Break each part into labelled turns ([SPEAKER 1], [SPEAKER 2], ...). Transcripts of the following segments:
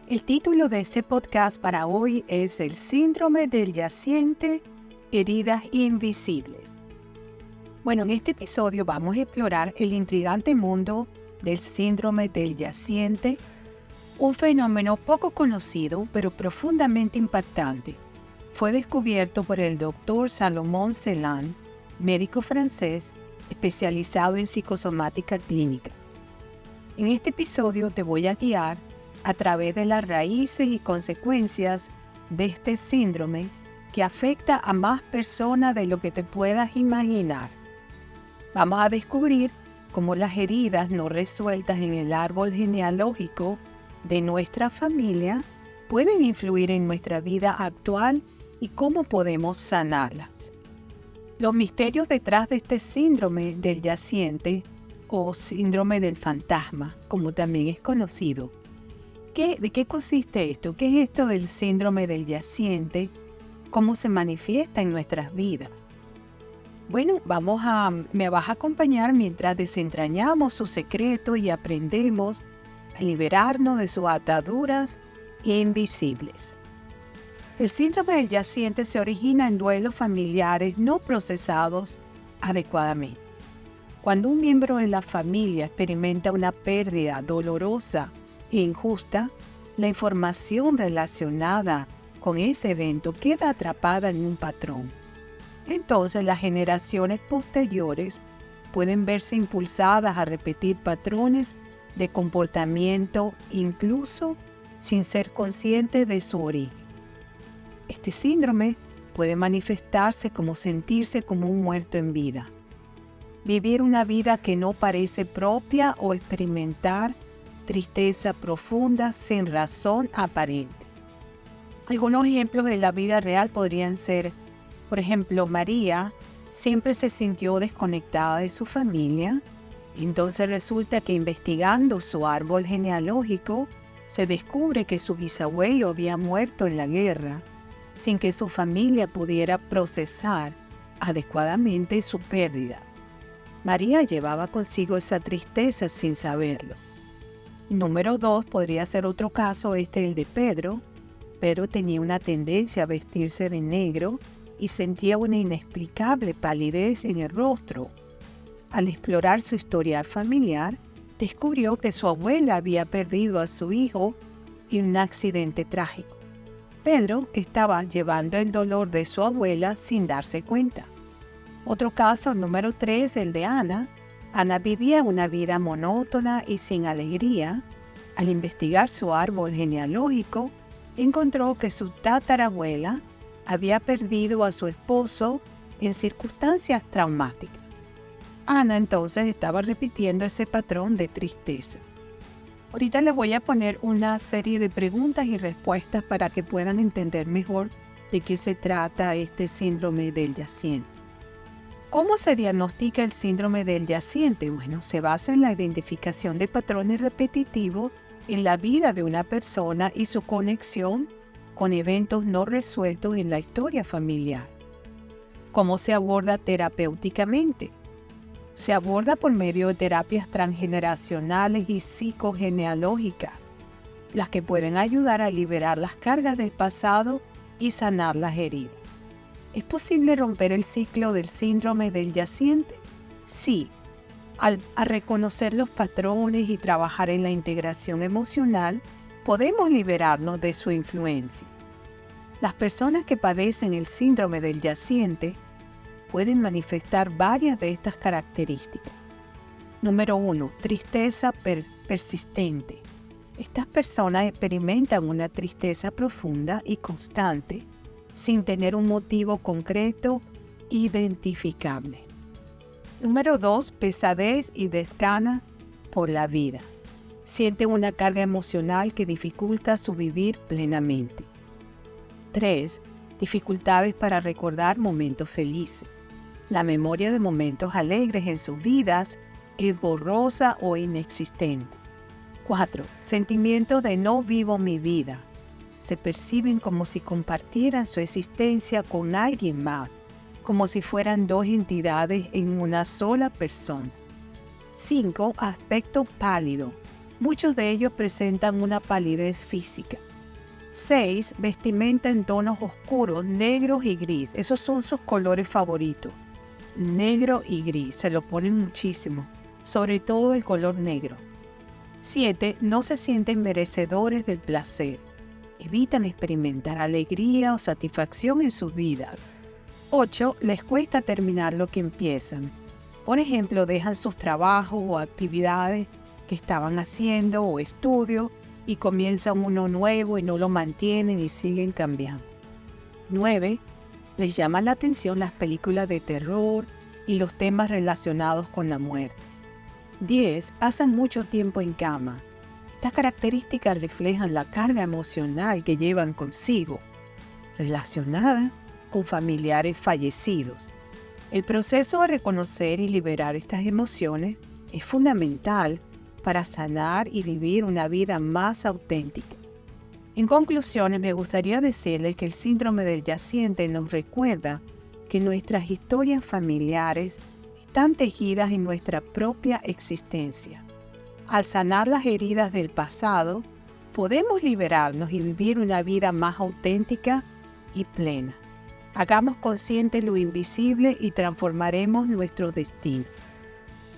[SPEAKER 1] El título de este podcast para hoy es El síndrome del yaciente, heridas invisibles. Bueno, en este episodio vamos a explorar el intrigante mundo del síndrome del yaciente, un fenómeno poco conocido pero profundamente impactante. Fue descubierto por el Dr. Salomon Celan, médico francés especializado en psicosomática clínica. En este episodio te voy a guiar a través de las raíces y consecuencias de este síndrome que afecta a más personas de lo que te puedas imaginar. Vamos a descubrir cómo las heridas no resueltas en el árbol genealógico de nuestra familia pueden influir en nuestra vida actual y cómo podemos sanarlas. Los misterios detrás de este síndrome del yaciente o síndrome del fantasma, como también es conocido. ¿De qué consiste esto? ¿Qué es esto del síndrome del yaciente? ¿Cómo se manifiesta en nuestras vidas? Bueno, me vas a acompañar mientras desentrañamos su secreto y aprendemos a liberarnos de sus ataduras invisibles. El síndrome del yaciente se origina en duelos familiares no procesados adecuadamente. Cuando un miembro de la familia experimenta una pérdida dolorosa e injusta, la información relacionada con ese evento queda atrapada en un patrón. Entonces, las generaciones posteriores pueden verse impulsadas a repetir patrones de comportamiento incluso sin ser conscientes de su origen. Este síndrome puede manifestarse como sentirse como un muerto en vida, vivir una vida que no parece propia o experimentar tristeza profunda sin razón aparente. Algunos ejemplos de la vida real podrían ser, por ejemplo, María siempre se sintió desconectada de su familia, entonces resulta que investigando su árbol genealógico se descubre que su bisabuelo había muerto en la guerra, sin que su familia pudiera procesar adecuadamente su pérdida. María llevaba consigo esa tristeza sin saberlo. Número 2 podría ser otro caso, el de Pedro. Pedro tenía una tendencia a vestirse de negro y sentía una inexplicable palidez en el rostro. Al explorar su historial familiar, descubrió que su abuela había perdido a su hijo en un accidente trágico. Pedro estaba llevando el dolor de su abuela sin darse cuenta. Otro caso, número 3, el de Ana. Ana vivía una vida monótona y sin alegría. Al investigar su árbol genealógico, encontró que su tatarabuela había perdido a su esposo en circunstancias traumáticas. Ana entonces estaba repitiendo ese patrón de tristeza. Ahorita les voy a poner una serie de preguntas y respuestas para que puedan entender mejor de qué se trata este síndrome del yaciente. ¿Cómo se diagnostica el síndrome del yaciente? Bueno, se basa en la identificación de patrones repetitivos en la vida de una persona y su conexión con eventos no resueltos en la historia familiar. ¿Cómo se aborda terapéuticamente? Se aborda por medio de terapias transgeneracionales y psicogenealógicas, las que pueden ayudar a liberar las cargas del pasado y sanar las heridas. ¿Es posible romper el ciclo del síndrome del yaciente? Sí, al reconocer los patrones y trabajar en la integración emocional, podemos liberarnos de su influencia. Las personas que padecen el síndrome del yaciente pueden manifestar varias de estas características. Número 1, tristeza persistente. Estas personas experimentan una tristeza profunda y constante, sin tener un motivo concreto identificable. Número 2, pesadez y desgana por la vida. Sienten una carga emocional que dificulta su vivir plenamente. 3, dificultades para recordar momentos felices. La memoria de momentos alegres en sus vidas es borrosa o inexistente. 4, sentimiento de no vivo mi vida. Se perciben como si compartieran su existencia con alguien más, como si fueran dos entidades en una sola persona. 5, aspecto pálido. Muchos de ellos presentan una palidez física. 6. Vestimenta en tonos oscuros, negros y gris. Esos son sus colores favoritos. Negro y gris, se lo ponen muchísimo, sobre todo el color negro. 7. No se sienten merecedores del placer. Evitan experimentar alegría o satisfacción en sus vidas. 8. Les cuesta terminar lo que empiezan. Por ejemplo, dejan sus trabajos o actividades que estaban haciendo o estudios y comienzan uno nuevo y no lo mantienen y siguen cambiando. 9. Les llaman la atención las películas de terror y los temas relacionados con la muerte. 10. Pasan mucho tiempo en cama. Estas características reflejan la carga emocional que llevan consigo, relacionada con familiares fallecidos. El proceso de reconocer y liberar estas emociones es fundamental para sanar y vivir una vida más auténtica. En conclusión, me gustaría decirles que el síndrome del yaciente nos recuerda que nuestras historias familiares están tejidas en nuestra propia existencia. Al sanar las heridas del pasado, podemos liberarnos y vivir una vida más auténtica y plena. Hagamos consciente lo invisible y transformaremos nuestro destino.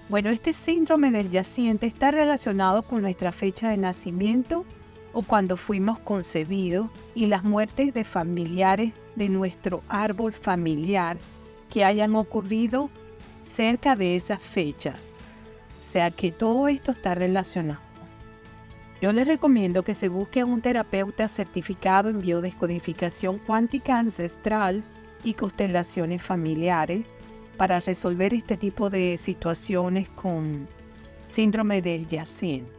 [SPEAKER 1] Bueno, este síndrome del yaciente está relacionado con nuestra fecha de nacimiento o cuando fuimos concebidos y las muertes de familiares de nuestro árbol familiar que hayan ocurrido cerca de esas fechas. O sea que todo esto está relacionado. Yo les recomiendo que se busque a un terapeuta certificado en biodescodificación cuántica ancestral y constelaciones familiares para resolver este tipo de situaciones con síndrome del yaciente.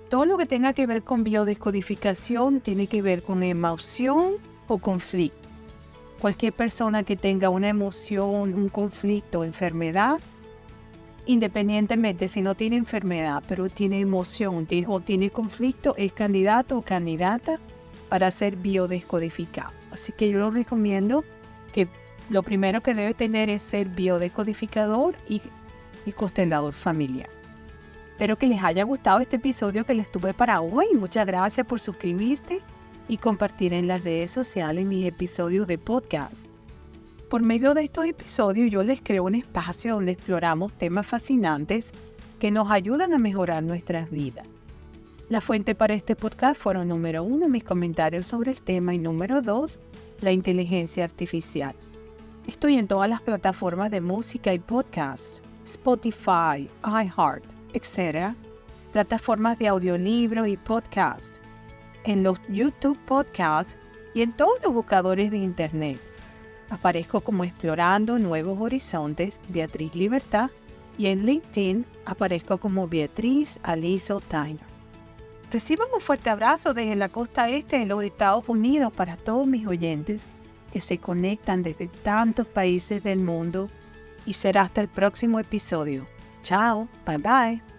[SPEAKER 1] Todo lo que tenga que ver con biodescodificación tiene que ver con emoción o conflicto. Cualquier persona que tenga una emoción, un conflicto o enfermedad, independientemente si no tiene enfermedad, pero tiene emoción o tiene conflicto, es candidato o candidata para ser biodescodificado. Así que yo lo recomiendo que lo primero que debe tener es ser biodescodificador y constelador familiar. Espero que les haya gustado este episodio que les tuve para hoy. Muchas gracias por suscribirte y compartir en las redes sociales mis episodios de podcast. Por medio de estos episodios yo les creo un espacio donde exploramos temas fascinantes que nos ayudan a mejorar nuestras vidas. La fuente para este podcast fueron número 1, mis comentarios sobre el tema y número 2, la inteligencia artificial. Estoy en todas las plataformas de música y podcast, Spotify, iHeart, etc. Plataformas de audiolibros y podcast, en los YouTube podcasts y en todos los buscadores de internet. Aparezco como Explorando Nuevos Horizontes, Beatriz Libertad, y en LinkedIn aparezco como Beatriz Aliso Tainer. Reciban un fuerte abrazo desde la costa este de los Estados Unidos para todos mis oyentes que se conectan desde tantos países del mundo y será hasta el próximo episodio. Chao, bye bye.